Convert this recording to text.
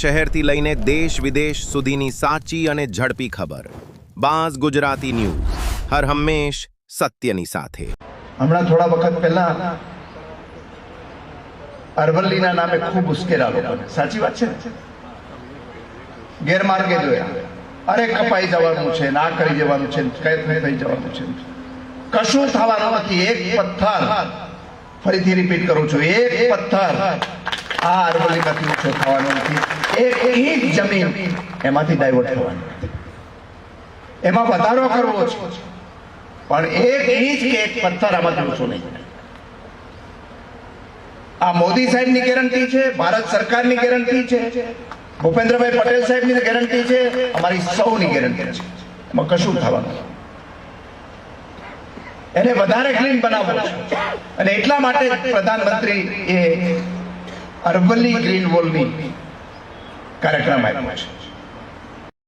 શહેરથી લઈને દેશ વિદેશ સુધીની સાચી અને ઝડપી ખબર. બાઝ ગુજરાતી ન્યૂઝ, હર હંમેશ સત્યની સાથે. હમણાં થોડા વખત પહેલા અરવલ્લીના નામે ખૂબ ઉશ્કેરા લોકોને. સાચી વાત છે ને? ગેરમાર્ગે જોયા, અરે કપાઈ જવાનું છે, ના કરી જવાનું છે, કઈ થઈ જવાનું છે. કશું થવાનું નથી. એક પથ્થર, ફરીથી રિપીટ કરું છું, એક પથ્થર આ અરવલ્લીમાંથી ઓછો થવાનો નથી. એક ઇંચ જમીન એમાંથી ડાયવર્ટ થવાની નથી. એમાં વધારો કરવો છે, પણ એક ઇંચ કે એક પથ્થર આમાંથી ઓછો નહીં. આ મોદી સાહેબની ગેરંટી છે, ભારત સરકારની ગેરંટી છે, ભૂપેન્દ્રભાઈ પટેલ સાહેબની ગેરંટી છે, અમારી સૌની ગેરંટી છે. એમાં કશું થવાનું, એને વધારે ક્લીન બનાવવું છે. અને એટલા માટે પ્રધાનમંત્રી એ અરવલ્લી ગ્રીન વોલની કાર્યક્રમ આપ્યો છે.